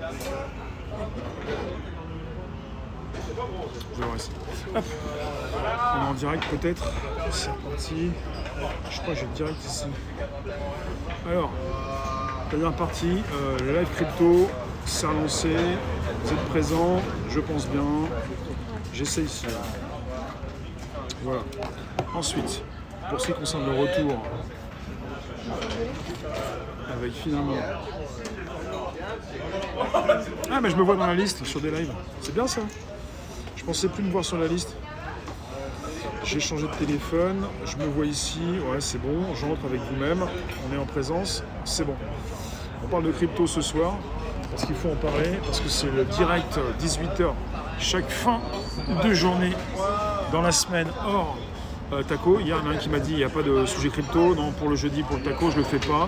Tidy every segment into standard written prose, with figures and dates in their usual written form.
Je vais voir ici. Hop. On est en direct peut-être. C'est reparti. Je crois que j'ai le direct ici. Alors, dernière partie, le live crypto, c'est relancé. Vous êtes présents, je pense bien. J'essaie ici. Voilà. Ensuite, pour ce qui concerne le retour, avec finalement. Ah, mais je me vois dans la liste sur des lives. C'est bien ça. Je pensais plus me voir sur la liste. J'ai changé de téléphone. Je me vois ici. Ouais, c'est bon. J'entre avec vous-même. On est en présence. C'est bon. On parle de crypto ce soir. Parce qu'il faut en parler. Parce que c'est le direct 18h. Chaque fin de journée dans la semaine hors taco. Hier, il y en a un qui m'a dit il n'y a pas de sujet crypto. Non, pour le jeudi, pour le taco, je ne le fais pas.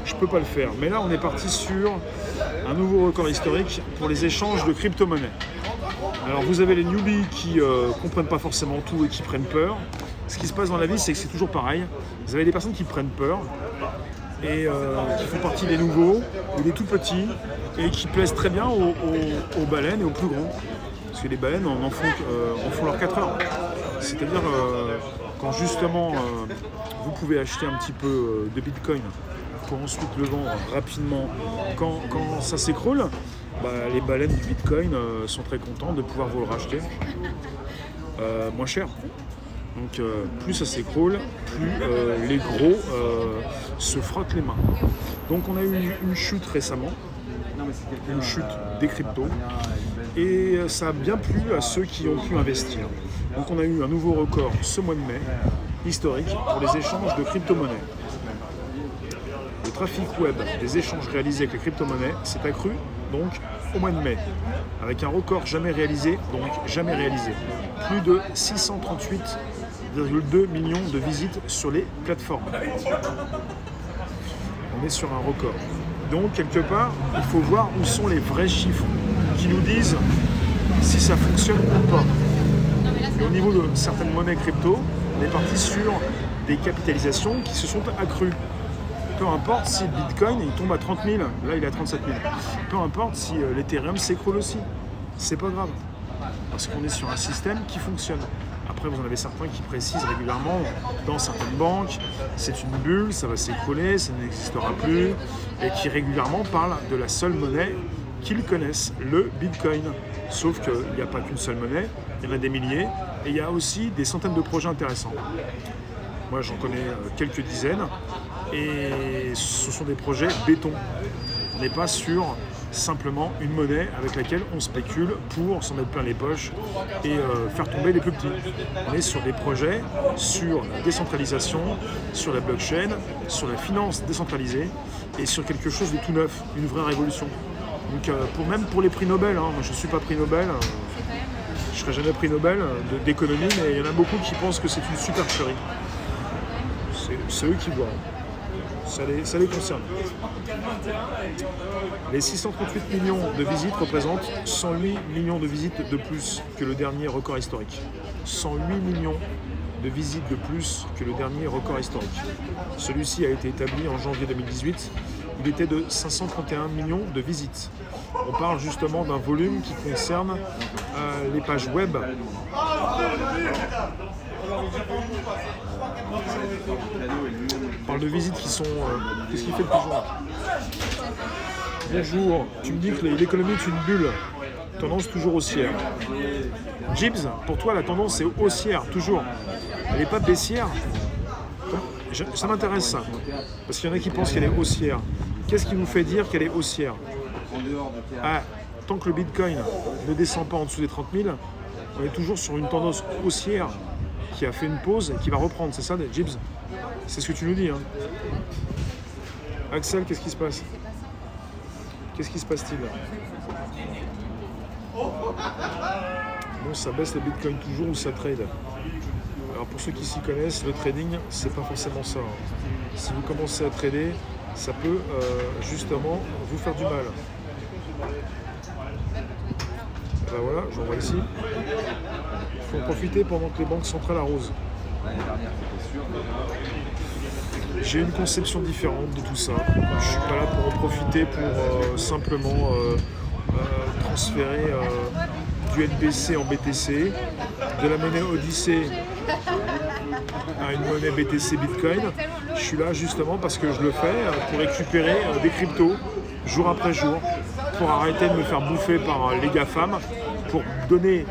Je ne peux pas le faire. Mais là, on est parti sur un nouveau record historique pour les échanges de crypto-monnaies. Alors, vous avez les newbies qui ne comprennent pas forcément tout et qui prennent peur. Ce qui se passe dans la vie, c'est que c'est toujours pareil. Vous avez des personnes qui prennent peur et qui font partie des nouveaux ou des tout petits et qui plaisent très bien aux baleines et aux plus grands. Parce que les baleines en font leurs 4 heures. C'est-à-dire quand justement vous pouvez acheter un petit peu de Bitcoin pour ensuite le vendre rapidement quand ça s'écroule, bah, les baleines du Bitcoin sont très contents de pouvoir vous le racheter moins cher. Donc plus ça s'écroule, plus les gros se frottent les mains. Donc on a eu une chute récemment, une chute des cryptos, et ça a bien plu à ceux qui ont pu investir. Donc on a eu un nouveau record ce mois de mai, historique, pour les échanges de crypto-monnaies. Le trafic web des échanges réalisés avec les crypto-monnaies s'est accru donc au mois de mai, avec un record jamais réalisé, donc jamais réalisé. Plus de 638,2 millions de visites sur les plateformes. On est sur un record. Donc quelque part, il faut voir où sont les vrais chiffres qui nous disent si ça fonctionne ou pas. Et au niveau de certaines monnaies crypto, on est parti sur des capitalisations qui se sont accrues. Peu importe si le Bitcoin il tombe à 30 000, là il est à 37 000. Peu importe si l'Ethereum s'écroule aussi. C'est pas grave. Parce qu'on est sur un système qui fonctionne. Après, vous en avez certains qui précisent régulièrement dans certaines banques, c'est une bulle, ça va s'écrouler, ça n'existera plus, et qui régulièrement parlent de la seule monnaie qu'ils connaissent, le Bitcoin. Sauf qu'il n'y a pas qu'une seule monnaie, il y en a des milliers, et il y a aussi des centaines de projets intéressants. Moi, j'en connais quelques dizaines, et ce sont des projets béton. On n'est pas sur simplement une monnaie avec laquelle on spécule pour s'en mettre plein les poches et faire tomber les plus petits. On est sur des projets, sur la décentralisation, sur la blockchain, sur la finance décentralisée et sur quelque chose de tout neuf, une vraie révolution. Donc même pour les prix Nobel, hein, moi je ne suis pas prix Nobel, je ne serai jamais prix Nobel d'économie, mais il y en a beaucoup qui pensent que c'est une supercherie. C'est eux qui voient. Ça les concerne. Les 638 millions de visites représentent 108 millions de visites de plus que le dernier record historique. 108 millions de visites de plus que le dernier record historique. Celui-ci a été établi en janvier 2018. Il était de 531 millions de visites. On parle justement d'un volume qui concerne les pages web. On parle de visites qui sont... Qu'est-ce qu'il fait le pigeon? Bonjour, tu me dis que l'économie est une bulle. Tendance toujours haussière. Gibbs, pour toi la tendance est haussière, toujours. Elle n'est pas baissière. Ça m'intéresse ça. Parce qu'il y en a qui pensent qu'elle est haussière. Qu'est-ce qui nous fait dire qu'elle est haussière? Ah, tant que le Bitcoin ne descend pas en dessous des 30 000, on est toujours sur une tendance haussière qui a fait une pause et qui va reprendre. C'est ça, Gibbs? C'est ce que tu nous dis. Hein. Axel, qu'est-ce qui se passe? Qu'est-ce qui se passe-t-il? Bon, ça baisse le Bitcoin toujours ou ça trade? Alors pour ceux qui s'y connaissent, le trading, c'est pas forcément ça. Hein. Si vous commencez à trader, ça peut justement vous faire du mal. Ben voilà, j'en vois ici. Il faut en profiter pendant que les banques centrales arrosent. J'ai une conception différente de tout ça. Je ne suis pas là pour en profiter pour simplement transférer du NBC en BTC, de la monnaie Odyssey à une monnaie BTC Bitcoin. Je suis là justement parce que je le fais pour récupérer des cryptos jour après jour, pour arrêter de me faire bouffer par les GAFAM, pour donner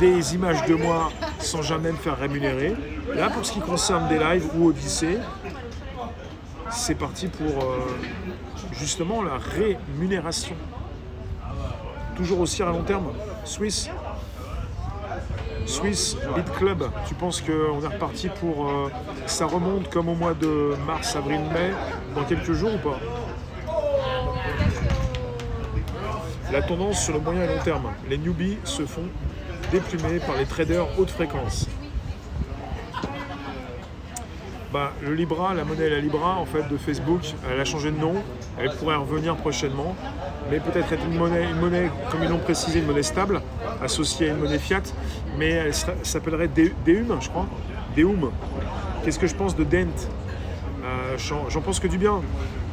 des images de moi sans jamais me faire rémunérer. Là, pour ce qui concerne des lives ou Odyssey, c'est parti pour justement la rémunération. Toujours aussi à long terme. Swiss Beat Club, tu penses qu'on est reparti pour... ça remonte comme au mois de mars, avril, mai, dans quelques jours ou pas? La tendance sur le moyen et long terme. Les newbies se font déplumer par les traders haute fréquence. Le Libra, la monnaie la Libra en fait de Facebook, elle a changé de nom, elle pourrait revenir prochainement, mais peut-être être une monnaie, comme ils l'ont précisé, une monnaie stable, associée à une monnaie fiat, mais elle s'appellerait Deum, je crois. Deum. Qu'est-ce que je pense de Dent? J'en pense que du bien,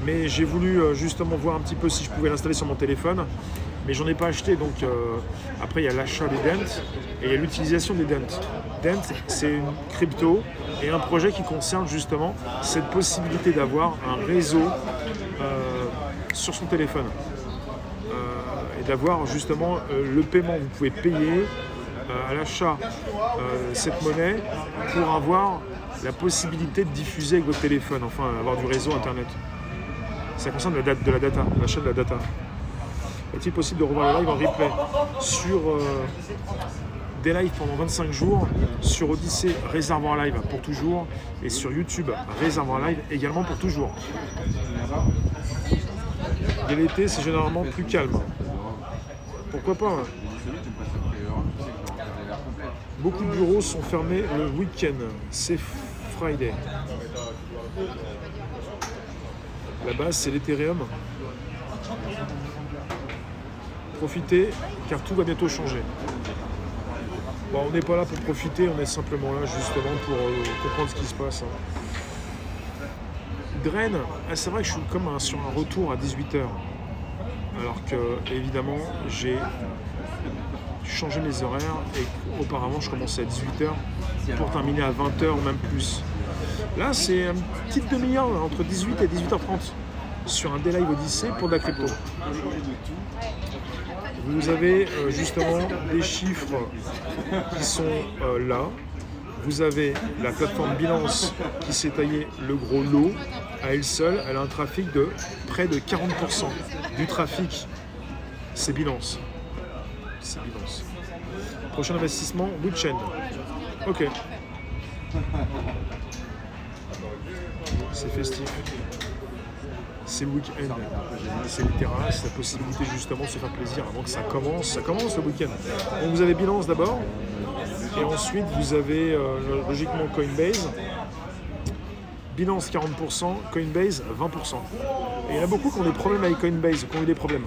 mais j'ai voulu justement voir un petit peu si je pouvais l'installer sur mon téléphone, mais j'en ai pas acheté, donc après il y a l'achat des Dent et il y a l'utilisation des Dent. Dent, c'est une crypto et un projet qui concerne justement cette possibilité d'avoir un réseau sur son téléphone et d'avoir justement le paiement. Vous pouvez payer à l'achat cette monnaie pour avoir la possibilité de diffuser avec votre téléphone, enfin avoir du réseau internet. Ça concerne l'achat de la data. Est-il possible de revoir le live en replay sur des lives pendant 25 jours, sur Odyssey, réservoir live pour toujours, et sur YouTube, réservoir live également pour toujours. Et l'été, c'est généralement plus calme. Pourquoi pas, hein. Beaucoup de bureaux sont fermés le week-end, c'est Friday. La base, c'est l'Ethereum. Profitez, car tout va bientôt changer. Bon, on n'est pas là pour profiter, on est simplement là justement pour comprendre ce qui se passe. Drain, c'est vrai que je suis comme sur un retour à 18h. Alors que, évidemment, j'ai changé mes horaires et auparavant je commençais à 18h pour terminer à 20h ou même plus. Là, c'est une petite demi-heure entre 18 et 18h30 sur un Day Live Odyssey pour de la crypto. Vous avez justement des chiffres qui sont là. Vous avez la plateforme Binance qui s'est taillé le gros lot. À elle seule, elle a un trafic de près de 40% du trafic. C'est Binance. C'est Binance. Prochain investissement, WeChain. Ok. C'est festif. C'est le week-end, c'est les terrasses, la possibilité justement de se faire plaisir avant que ça commence le week-end. Donc vous avez Binance d'abord, et ensuite vous avez logiquement Coinbase. Binance 40%, Coinbase 20%. Et il y en a beaucoup qui ont des problèmes avec Coinbase, qui ont eu des problèmes.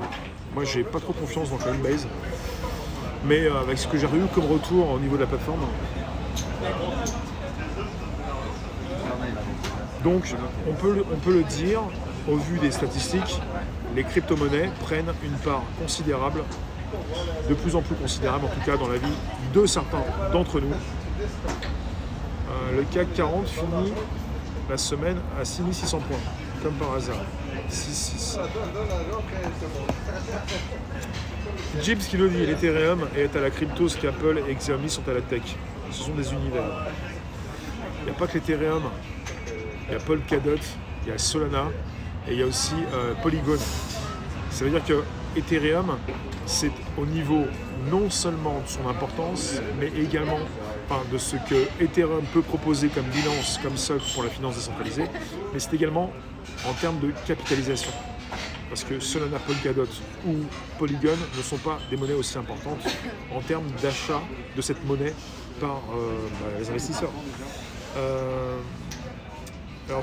Moi j'ai pas trop confiance dans Coinbase, mais avec ce que j'ai eu comme retour au niveau de la plateforme. Donc on peut le dire. Au vu des statistiques, les crypto-monnaies prennent une part considérable, de plus en plus considérable en tout cas dans la vie de certains d'entre nous. Le CAC 40 finit la semaine à 6600 points, comme par hasard. 6,6. Gibbs qui le dit, l'Ethereum est à la crypto, ce qu'Apple et Xiaomi sont à la tech. Ce sont des univers. Il n'y a pas que l'Ethereum, il y a Polkadot, il y a Solana, et il y a aussi Polygon. Ça veut dire que Ethereum, c'est au niveau non seulement de son importance, mais également de ce que Ethereum peut proposer comme Binance, comme socle pour la finance décentralisée, mais c'est également en termes de capitalisation. Parce que Solana, Polkadot ou Polygon ne sont pas des monnaies aussi importantes en termes d'achat de cette monnaie par les investisseurs. Alors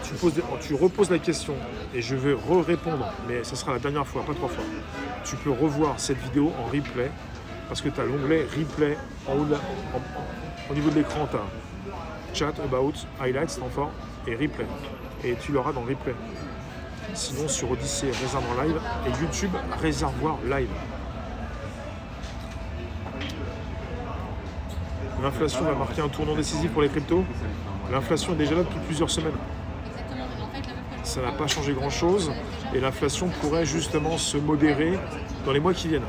tu reposes la question et je vais répondre, mais ce sera la dernière fois, pas 3 fois. Tu peux revoir cette vidéo en replay parce que tu as l'onglet replay en haut au niveau de l'écran, tu as chat, about, highlights, temps fort et replay. Et tu l'auras dans replay. Sinon, sur Odyssée, Réservoir Live et YouTube, Réservoir Live. L'inflation va marquer un tournant décisif pour les cryptos. L'inflation est déjà là depuis plusieurs semaines. Ça n'a pas changé grand-chose et l'inflation pourrait justement se modérer dans les mois qui viennent.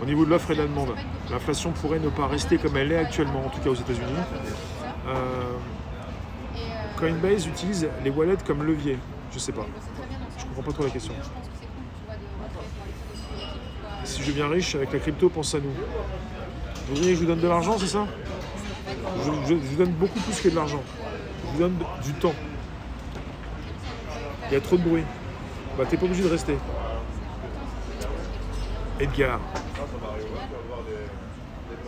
Au niveau de l'offre et de la demande, l'inflation pourrait ne pas rester comme elle est actuellement, en tout cas aux États-Unis. Coinbase utilise les wallets comme levier. Je sais pas. Je comprends pas trop la question. Si je deviens riche avec la crypto, pense à nous. Vous voyez, je vous donne de l'argent, c'est ça? Je vous donne beaucoup plus que de l'argent. Je vous donne du temps. Il y a trop de bruit. Bah, t'es pas obligé de rester. Edgar.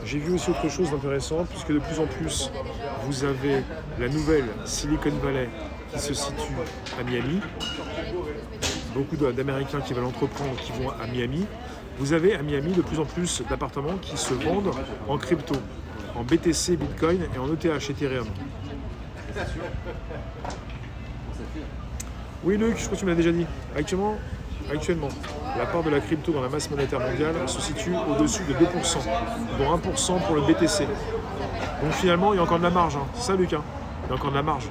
J'ai vu aussi autre chose d'intéressant, puisque de plus en plus, vous avez la nouvelle Silicon Valley qui se situe à Miami. Beaucoup d'Américains qui veulent entreprendre, qui vont à Miami. Vous avez à Miami de plus en plus d'appartements qui se vendent en crypto, en BTC, Bitcoin et en ETH, Ethereum. Oui Luc, je crois que tu me l'as déjà dit. Actuellement, la part de la crypto dans la masse monétaire mondiale se situe au-dessus de 2%, dont 1% pour le BTC. Donc finalement, il y a encore de la marge. Hein. C'est ça Luc, hein, il y a encore de la marge.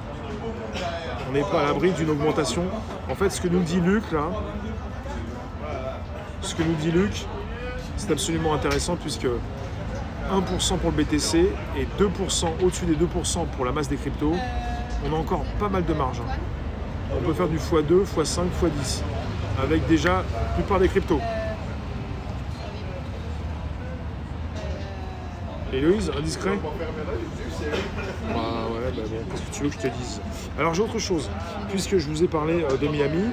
On n'est pas à l'abri d'une augmentation. En fait, ce que nous dit Luc, là, c'est absolument intéressant puisque 1% pour le BTC et 2%, au-dessus des 2% pour la masse des cryptos, on a encore pas mal de marge. Hein. On peut faire du x2, x5, x10 avec déjà la plupart des cryptos. Héloïse, indiscret? Bah ouais, bah bon, qu'est-ce que tu veux que je te dise? Alors j'ai autre chose, puisque je vous ai parlé de Miami,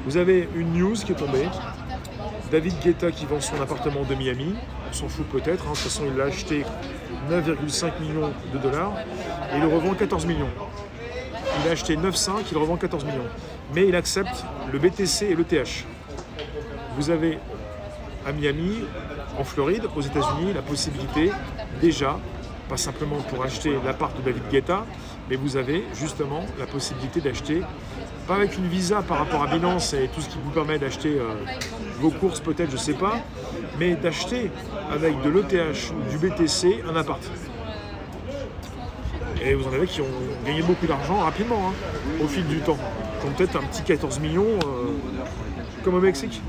vous avez une news qui est tombée. David Guetta qui vend son appartement de Miami, on s'en fout peut-être, hein. De toute façon il l'a acheté 9,5 millions de dollars et il le revend 14 millions. Il a acheté 9,5, il le revend 14 millions. Mais il accepte le BTC et l'ETH. Vous avez à Miami, en Floride, aux États-Unis, la possibilité déjà, pas simplement pour acheter l'appart de David Guetta, mais vous avez justement la possibilité d'acheter, pas avec une visa par rapport à Binance et tout ce qui vous permet d'acheter vos courses peut-être, je sais pas, mais d'acheter avec de l'ETH ou du BTC un appart. Et vous en avez qui ont gagné beaucoup d'argent rapidement, hein, au fil du temps. Qui ont peut-être un petit 14 millions, comme au Mexique.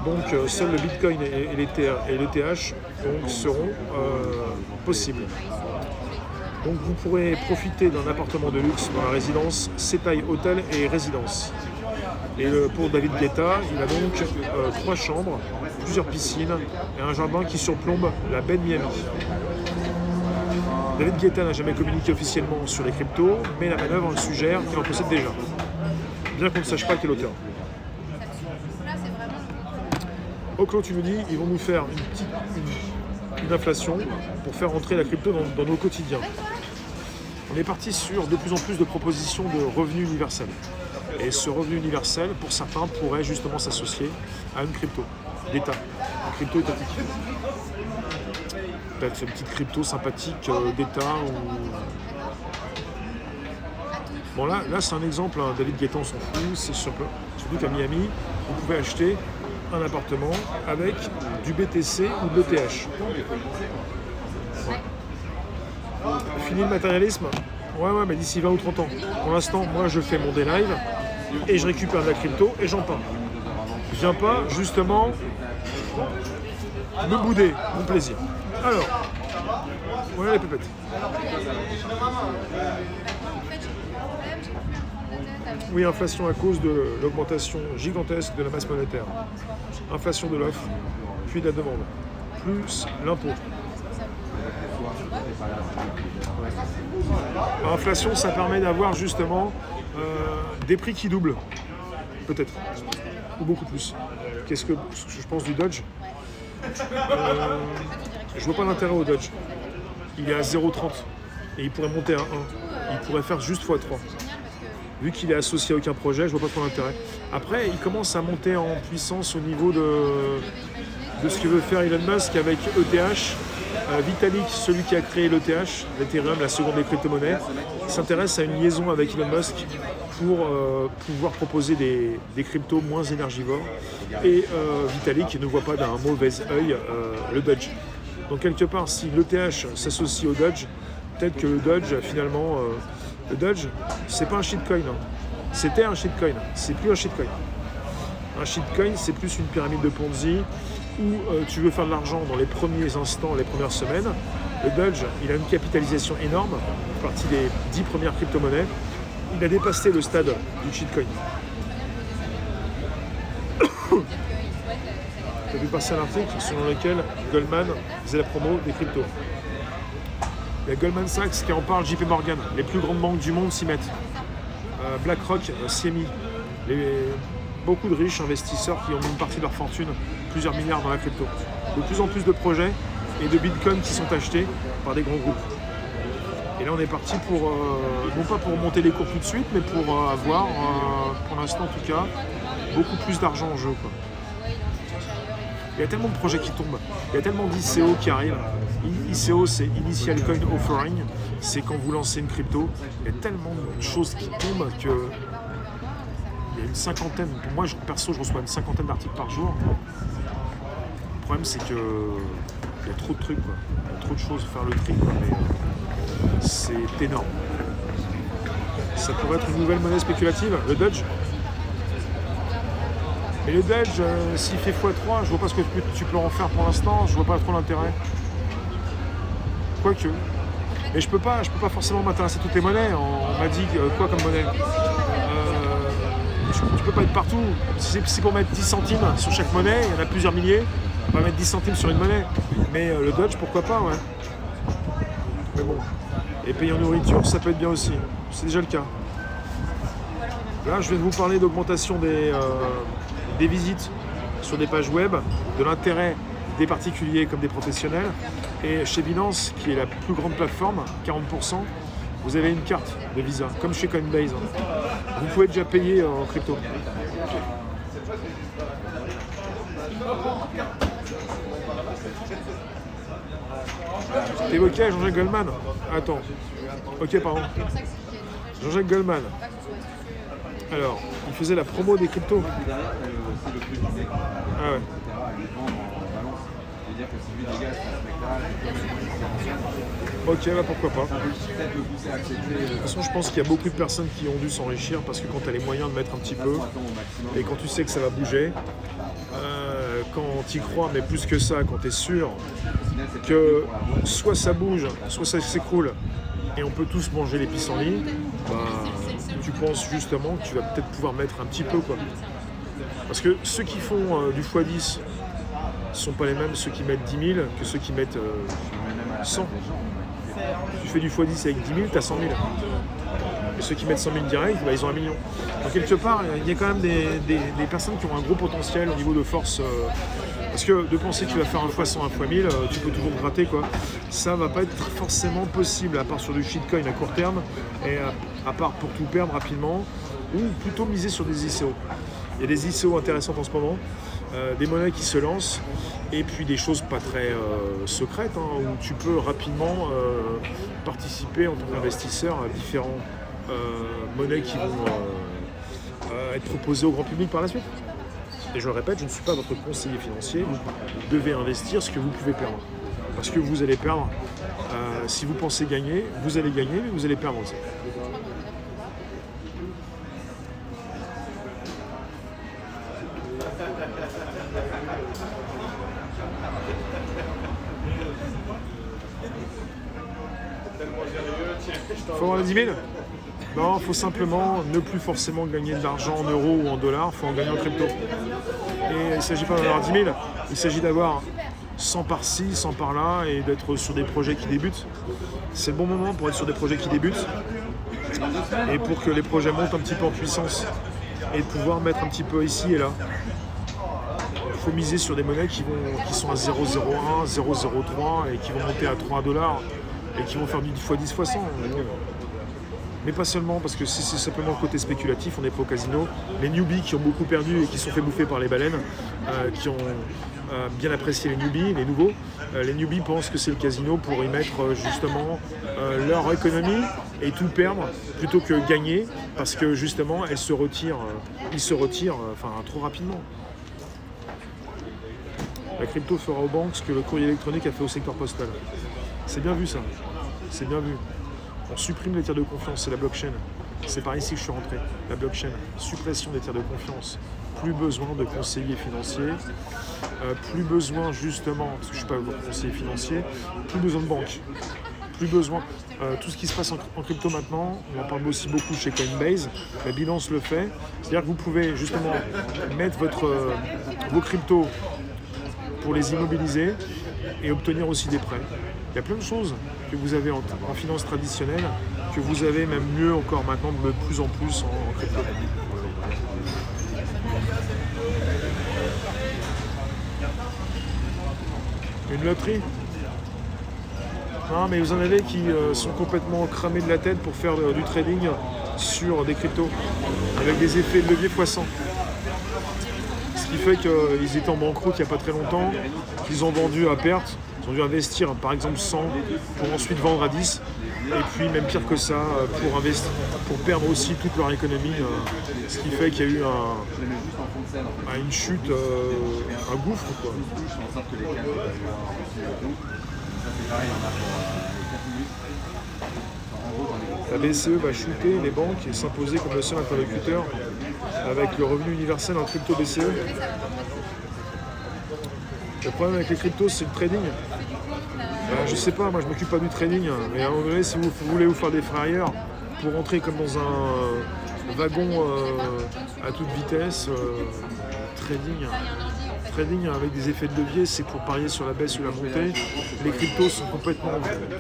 Donc seuls le Bitcoin et l'ETH seront possibles. Donc vous pourrez profiter d'un appartement de luxe dans la résidence Setaï Hôtel et Résidence. Et pour David Guetta, il a donc 3 chambres, plusieurs piscines et un jardin qui surplombe la baie de Miami. David Guetta n'a jamais communiqué officiellement sur les cryptos, mais la manœuvre le suggère qu'il en possède déjà, bien qu'on ne sache pas quel auteur. Oclo, tu nous dis, ils vont nous faire une inflation pour faire entrer la crypto dans nos quotidiens. On est parti sur de plus en plus de propositions de revenus universels. Et ce revenu universel, pour certains, pourrait justement s'associer à une crypto d'État, une crypto étatique. Peut-être une petite crypto sympathique d'État ou... Bon là c'est un exemple, hein. David Guetta on s'en fout, c'est surtout qu'à Miami, vous pouvez acheter un appartement avec du BTC ou de l'ETH. Ouais. Fini le matérialisme? Ouais, mais d'ici 20 ou 30 ans. Pour l'instant, moi je fais mon day live et je récupère de la crypto et j'en parle. Je viens pas justement me bouder, mon plaisir. Alors, voilà les pépettes. Oui, inflation à cause de l'augmentation gigantesque de la masse monétaire. Inflation de l'offre, puis de la demande, plus l'impôt. L'inflation, ça permet d'avoir justement des prix qui doublent, peut-être, ou beaucoup plus. Qu'est-ce que je pense du Dodge? Je vois pas l'intérêt au Dodge. Il est à 0,30 et il pourrait monter à 1. Il pourrait faire juste x3. Vu qu'il est associé à aucun projet, je vois pas trop l'intérêt. Après, il commence à monter en puissance au niveau de ce que veut faire Elon Musk avec ETH Vitalik, celui qui a créé l'ETH, l'Ethereum, la seconde des crypto-monnaies, s'intéresse à une liaison avec Elon Musk pour pouvoir proposer des cryptos moins énergivores. Et Vitalik ne voit pas d'un mauvais œil le Doge. Donc quelque part, si l'ETH s'associe au Doge, peut-être que le Doge, finalement, le Doge, c'est pas un shitcoin. Hein. C'était un shitcoin, c'est plus un shitcoin. Un shitcoin, c'est plus une pyramide de Ponzi où tu veux faire de l'argent dans les premiers instants, les premières semaines. Le Doge, il a une capitalisation énorme, partie des 10 premières crypto-monnaies. Il a dépassé le stade du shitcoin. J'ai vu passer un article selon lequel Goldman faisait la promo des cryptos. Il y a Goldman Sachs qui en parle, JP Morgan, les plus grandes banques du monde s'y mettent. BlackRock s'y est mis. Beaucoup de riches investisseurs qui ont mis une partie de leur fortune, plusieurs milliards dans la crypto. De plus en plus de projets et de bitcoins qui sont achetés par des grands groupes. Et là on est parti pour, non pas pour monter les cours tout de suite, mais pour avoir, pour l'instant en tout cas, beaucoup plus d'argent en jeu, quoi. Il y a tellement de projets qui tombent, il y a tellement d'ICO qui arrivent. ICO, c'est Initial Coin Offering, c'est quand vous lancez une crypto. Il y a tellement de choses qui tombent que il y a une cinquantaine. Pour moi, perso, je reçois une cinquantaine d'articles par jour. Le problème, c'est que il y a trop de trucs, quoi. Il y a trop de choses à faire le tri, quoi. Mais c'est énorme. Ça pourrait être une nouvelle monnaie spéculative, le Doge. Mais le Doge, s'il fait x3, je vois pas ce que tu peux en faire pour l'instant, je vois pas trop l'intérêt. Quoique. Mais je peux pas forcément m'intéresser à toutes les monnaies. On m'a dit quoi comme monnaie tu peux pas être partout. Si c'est pour mettre 10 centimes sur chaque monnaie, il y en a plusieurs milliers, on va mettre 10 centimes sur une monnaie. Mais le Doge, pourquoi pas, ouais. Mais bon. Et payer en nourriture, ça peut être bien aussi. C'est déjà le cas. Là, je viens de vous parler d'augmentation des visites sur des pages web, de l'intérêt des particuliers comme des professionnels. Et chez Binance, qui est la plus grande plateforme, 40%, vous avez une carte de Visa, comme chez Coinbase. Vous pouvez déjà payer en crypto. T'es évoqué à Jean-Jacques Goldman. Attends. Ok, pardon. Jean-Jacques Goldman. Alors, il faisait la promo des cryptos. Ah ouais. Ok, bah pourquoi pas. De toute façon, je pense qu'il y a beaucoup de personnes qui ont dû s'enrichir parce que quand tu as les moyens de mettre un petit peu et quand tu sais que ça va bouger, quand tu y crois, mais plus que ça, quand tu es sûr que soit ça bouge, soit ça s'écroule et on peut tous manger les pissenlits, bah, tu penses justement que tu vas peut-être pouvoir mettre un petit peu, quoi. Parce que ceux qui font du x10 ne sont pas les mêmes ceux qui mettent 10 000 que ceux qui mettent 100. Tu fais du x10 avec 10 000, tu as 100 000. Et ceux qui mettent 100 000 direct, bah, ils ont 1 million. Donc quelque part, il y a quand même des personnes qui ont un gros potentiel au niveau de force. Parce que de penser que tu vas faire un x100, un x1000, tu peux toujours gratter, quoi. Ça va pas être forcément possible, à part sur du shitcoin à court terme, et à part pour tout perdre rapidement, ou plutôt miser sur des ICO. Il y a des ICO intéressantes en ce moment, des monnaies qui se lancent, et puis des choses pas très secrètes, hein, où tu peux rapidement participer en tant qu'investisseur à différentes monnaies qui vont être proposées au grand public par la suite. Et je le répète, je ne suis pas votre conseiller financier, vous devez investir ce que vous pouvez perdre. Parce que vous allez perdre, si vous pensez gagner, vous allez gagner, mais vous allez perdre aussi. Il faut avoir les 10 000 ? Non, il faut simplement ne plus forcément gagner de l'argent en euros ou en dollars, il faut en gagner en crypto. Et il ne s'agit pas d'en avoir 10 000, il s'agit d'avoir 100 par-ci, 100 par-là et d'être sur des projets qui débutent. C'est le bon moment pour être sur des projets qui débutent et pour que les projets montent un petit peu en puissance et de pouvoir mettre un petit peu ici et là. Il faut miser sur des monnaies qui sont à 0,01, 0,03 et qui vont monter à 3 $ et qui vont faire du x10, x100. Mais pas seulement, parce que c'est simplement le côté spéculatif, on n'est pas au casino. Les newbies qui ont beaucoup perdu et qui se sont fait bouffer par les baleines, qui ont bien apprécier les newbies, les nouveaux. Les newbies pensent que c'est le casino pour y mettre justement leur économie et tout perdre plutôt que gagner parce que justement ils se retirent trop rapidement. La crypto fera aux banques ce que le courrier électronique a fait au secteur postal. C'est bien vu ça, c'est bien vu. On supprime les tiers de confiance, c'est la blockchain. C'est par ici que je suis rentré, la blockchain, suppression des tiers de confiance. Plus besoin de conseillers financiers, plus besoin justement, parce que je ne suis pas conseiller financier, plus besoin de banques, plus besoin. Tout ce qui se passe en crypto maintenant, on en parle aussi beaucoup chez Coinbase, la Binance le fait, c'est-à-dire que vous pouvez justement mettre vos cryptos pour les immobiliser et obtenir aussi des prêts. Il y a plein de choses que vous avez en finance traditionnelle, que vous avez même mieux encore maintenant de plus en plus en crypto. Une loterie? Non, mais vous en avez qui sont complètement cramés de la tête pour faire du trading sur des cryptos, avec des effets de levier x100. Ce qui fait qu'ils étaient en banqueroute il n'y a pas très longtemps, qu'ils ont vendu à perte, ils ont dû investir par exemple 100 pour ensuite vendre à 10, et puis même pire que ça, pour perdre aussi toute leur économie, ce qui fait qu'il y a eu une chute, un gouffre, quoi. La BCE va shooter les banques et s'imposer comme le seul interlocuteur avec le revenu universel en crypto BCE. Le problème avec les cryptos, c'est le trading. Je sais pas, moi je m'occupe pas du trading, mais à un moment donné, si vous voulez vous faire des frais ailleurs pour rentrer comme dans un wagon à toute vitesse, trading avec des effets de levier, c'est pour parier sur la baisse ou la montée. Les cryptos sont complètement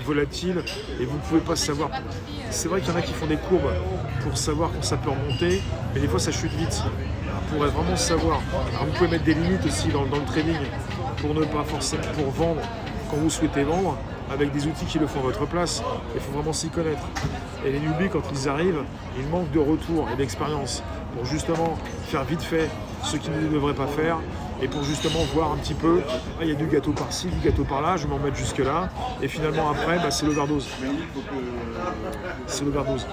volatiles et vous ne pouvez pas savoir. C'est vrai qu'il y en a qui font des courbes pour savoir quand ça peut remonter, mais des fois ça chute vite. Pour vraiment savoir. Alors vous pouvez mettre des limites aussi dans le trading pour ne pas forcément pour vendre quand vous souhaitez vendre avec des outils qui le font à votre place. Il faut vraiment s'y connaître. Et les newbies, quand ils arrivent, ils manquent de retour et d'expérience pour justement faire vite fait ce qu'ils ne devraient pas faire et pour justement voir un petit peu, il y a du gâteau par-ci, du gâteau par-là, je vais m'en mettre jusque-là, et finalement après, c'est l'overdose. C'est l'overdose.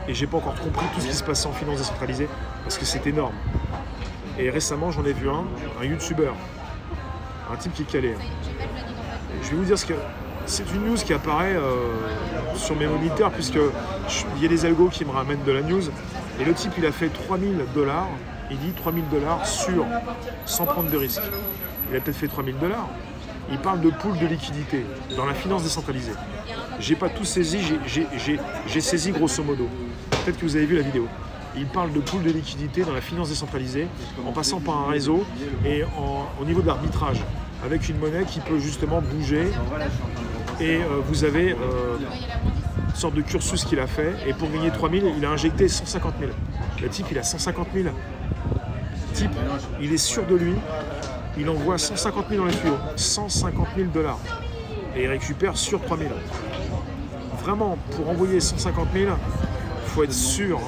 Et j'ai pas encore compris tout ce qui se passait en finance décentralisée, parce que c'est énorme. Et récemment, j'en ai vu un youtubeur, un type qui est calé. Et je vais vous dire ce que... C'est une news qui apparaît sur mes moniteurs, puisqu'il y a des algos qui me ramènent de la news, et le type, il a fait 3000 $. Il dit 3000 $ sans prendre de risque. Il a peut-être fait 3000 $. Il parle de pool de liquidité dans la finance décentralisée. J'ai pas tout saisi, j'ai saisi grosso modo. Peut-être que vous avez vu la vidéo. Il parle de pool de liquidité dans la finance décentralisée en passant par un réseau et au niveau de l'arbitrage avec une monnaie qui peut justement bouger. Et vous avez une sorte de cursus qu'il a fait. Et pour gagner 3000, il a injecté 150 000. Le type, il a 150 000. Type, il est sûr de lui, il envoie 150 000 dans les tuyaux, 150 000 $, et il récupère sur 3 000. Vraiment, pour envoyer 150 000, il faut être sûr,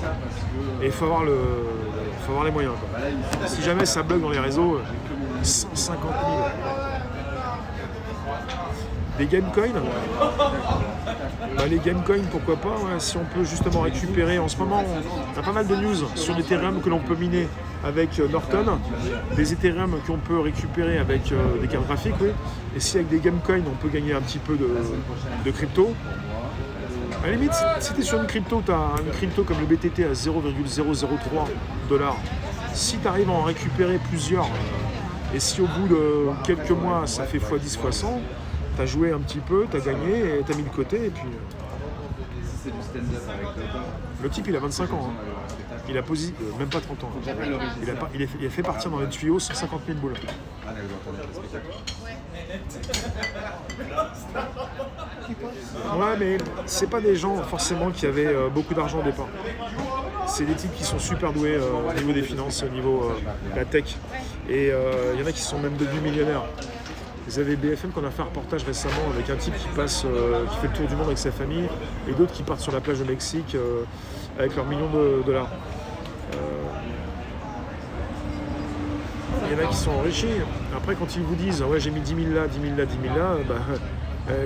et il faut avoir les moyens, quoi. Si jamais ça bug dans les réseaux, 150 000. Des gamecoins, les gamecoins, pourquoi pas, ouais, si on peut justement récupérer. En ce moment, on a pas mal de news sur l'Ethereum que l'on peut miner avec Norton, des Ethereum qu'on peut récupérer avec des cartes graphiques, oui. Et si avec des gamecoins, on peut gagner un petit peu de crypto. À la limite, si tu es sur une crypto, tu as une crypto comme le BTT à 0,003 $. Si tu arrives à en récupérer plusieurs, et si au bout de quelques mois, ça fait x10, x100, tu as joué un petit peu, tu as gagné, et tu as mis de côté, et puis... Le type, il a 25 ans. Il a posé, même pas 30 ans. Il a fait partir dans les tuyaux 150 000 boules. Ouais, mais c'est pas des gens forcément qui avaient beaucoup d'argent au départ. C'est des types qui sont super doués au niveau des finances, au niveau de la tech. Et il y en a qui sont même devenus millionnaires. Vous avez BFM qu'on a fait un reportage récemment avec un type qui fait le tour du monde avec sa famille et d'autres qui partent sur la plage au Mexique avec leurs millions de dollars. Il y en a qui sont enrichis. Après, quand ils vous disent ouais, j'ai mis 10 000 là, 10 000 là, 10 000 là, bah,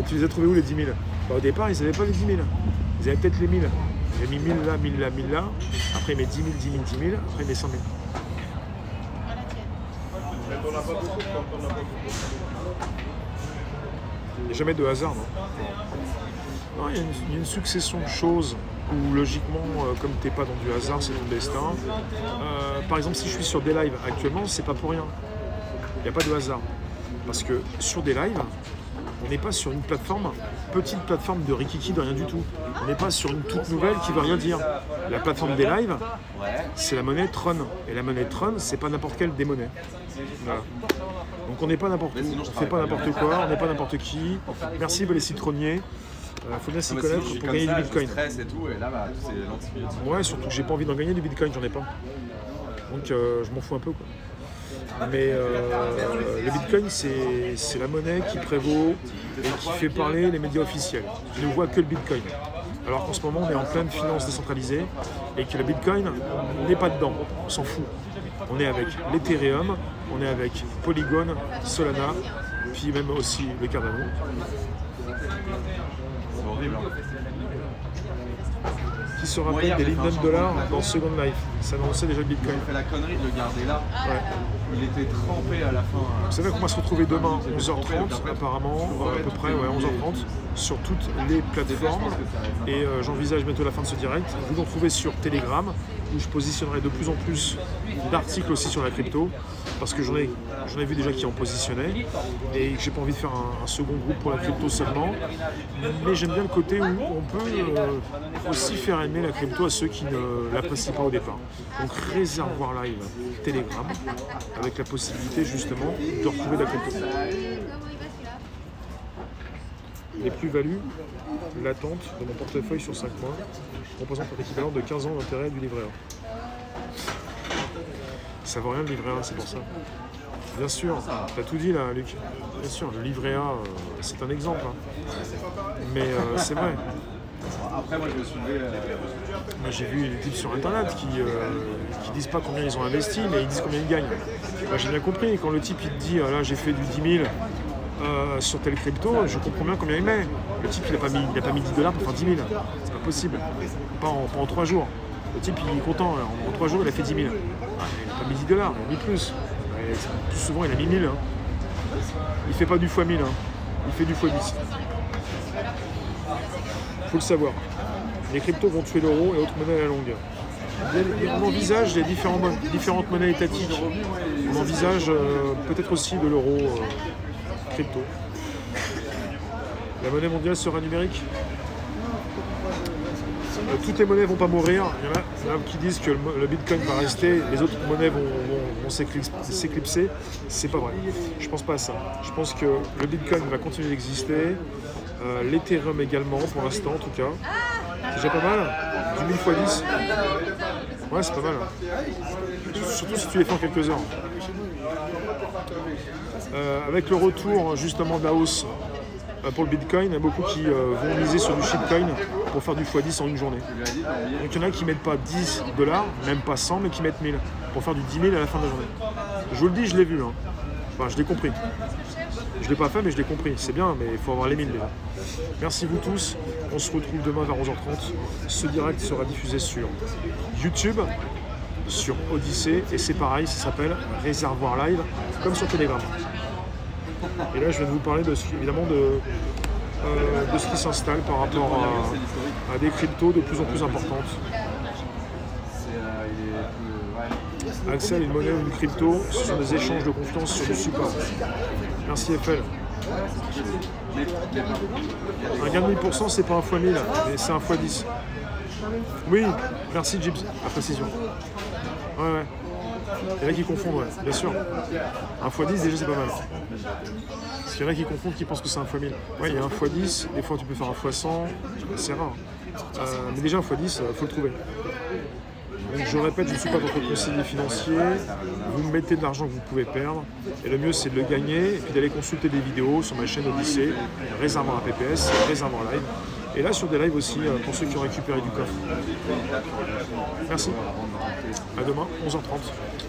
tu les as trouvés où les 10 000? Bah, au départ, ils n'avaient pas les 10 000. Ils avaient peut-être les 1000. Ils avaient mis 1000 là, 1000 là, 1000 là. Après, il met 10 000, 10 000, 10 000. Après, il met 100 000. Il n'y a jamais de hasard, non? Non, il y a une succession de choses où logiquement, comme tu n'es pas dans du hasard, c'est ton destin. Par exemple, si je suis sur des lives actuellement, c'est pas pour rien. Il n'y a pas de hasard. Parce que sur des lives, on n'est pas sur une plateforme, petite plateforme de Rikiki, de rien du tout. On n'est pas sur une toute nouvelle qui ne veut rien dire. La plateforme des lives, c'est la monnaie Tron. Et la monnaie Tron, c'est pas n'importe quelle des monnaies. Voilà. Donc on n'est pas n'importe où, on ne fait pas n'importe quoi, on n'est pas n'importe qui. Merci les citronniers. Faut bien s'y connaître pour gagner du bitcoin. Ouais, surtout que j'ai pas envie d'en gagner du bitcoin, j'en ai pas. Donc je m'en fous un peu, quoi. Mais le bitcoin, c'est la monnaie qui prévaut et qui fait parler les médias officiels. Ils ne voient que le bitcoin. Alors qu'en ce moment, on est en pleine finance décentralisée et que le bitcoin, on n'est pas dedans, on s'en fout. On est avec l'Ethereum, on est avec Polygon, Solana, puis même aussi le Cardano. C'est horrible. Hein. Qui se rappelle des Linden Dollars dans Second Life. Ça annonçait déjà le Bitcoin. Il a fait la connerie de le garder là. Ouais. Il était trempé à la fin. Vous savez qu'on va se retrouver demain 11h30 apparemment, à peu près, ouais, 11h30, sur toutes les plateformes. Et j'envisage bientôt la fin de ce direct. Vous nous retrouvez sur Telegram, où je positionnerai de plus en plus d'articles aussi sur la crypto, parce que j'en ai vu déjà qui en positionnaient, et j'ai pas envie de faire un second groupe pour la crypto seulement. Mais j'aime bien le côté où on peut aussi faire aimer la crypto à ceux qui ne l'apprécient pas au départ. Donc réservoir live Telegram, avec la possibilité justement de retrouver la crypto. Les plus-values latentes de mon portefeuille sur 5 mois représentent l'équivalent de 15 ans d'intérêt du livret A. Ça vaut rien le livret A, c'est pour ça. Bien sûr, t'as tout dit là, Luc. Bien sûr, le livret A, c'est un exemple. Hein. Mais c'est vrai. Après, moi, je me suis levé. Moi, j'ai vu des types sur internet qui disent pas combien ils ont investi, mais ils disent combien ils gagnent. Moi, j'ai bien compris. Quand le type il te dit là, j'ai fait du 10 000 sur telle crypto, je comprends bien combien il met. Le type, il a pas mis 10 $ pour faire 10 000. C'est pas possible. Pas en 3 jours. Le type, il est content. En 3 jours, il a fait 10 000. Il n'a pas mis 10 $, il a mis plus. Et plus souvent, il a mis 1000. Hein. Il fait pas du x 1000. Hein. Il fait du x 10. Faut le savoir. Les cryptos vont tuer l'euro et autres monnaies à la longue. On envisage les différentes monnaies étatiques. On envisage peut-être aussi de l'euro crypto. La monnaie mondiale sera numérique. Toutes les monnaies ne vont pas mourir. Il y en a qui disent que le Bitcoin va rester, les autres monnaies vont s'éclipser. C'est pas vrai. Je pense pas à ça. Je pense que le Bitcoin va continuer d'exister. L'Ethereum également, pour l'instant en tout cas. C'est déjà pas mal. Du 1000 x 10. Ouais, c'est pas mal. Surtout si tu les fais en quelques heures. Avec le retour justement de la hausse pour le Bitcoin, il y a beaucoup qui vont miser sur du shitcoin pour faire du x10 en une journée. Donc il y en a qui mettent pas 10 $, même pas 100, mais qui mettent 1000 pour faire du 10 000 à la fin de la journée. Je vous le dis, je l'ai vu. Hein. Enfin, je l'ai compris. Je ne l'ai pas fait, mais je l'ai compris. C'est bien, mais il faut avoir les 1000 déjà. Merci vous tous. On se retrouve demain vers 11h30. Ce direct sera diffusé sur YouTube, sur Odyssée, et c'est pareil, ça s'appelle Réservoir Live, comme sur Telegram. Et là, je viens de vous parler évidemment de ce qui s'installe par rapport à des cryptos de plus en plus importantes. Accès à une monnaie ou une crypto, ce sont des échanges de confiance sur du support. Merci FL. Un gain de 1000%, c'est pas un x1000, mais c'est un x10. Oui, merci Gibbs, la précision. Ouais. Il y en a qui confondent, ouais, bien sûr. Un x10, déjà, c'est pas mal. Parce qu'il y en a qui confondent, qui pensent que c'est un x1000. Ouais, il y a un x10, des fois tu peux faire un x100, c'est rare. Mais déjà, un x10, il faut le trouver. Donc je répète, je ne suis pas votre conseiller financier, vous me mettez de l'argent que vous pouvez perdre, et le mieux c'est de le gagner, et puis d'aller consulter des vidéos sur ma chaîne Odyssée, Réservoir à PPS, Réservoir Live, Et là, sur des lives aussi, pour ceux qui ont récupéré du coffre. Merci. À demain, 11h30.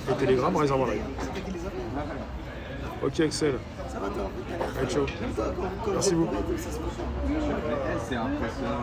Le Telegram, réservoir live. Ok, Axel. Allez, ciao. Merci beaucoup. C'est impressionnant.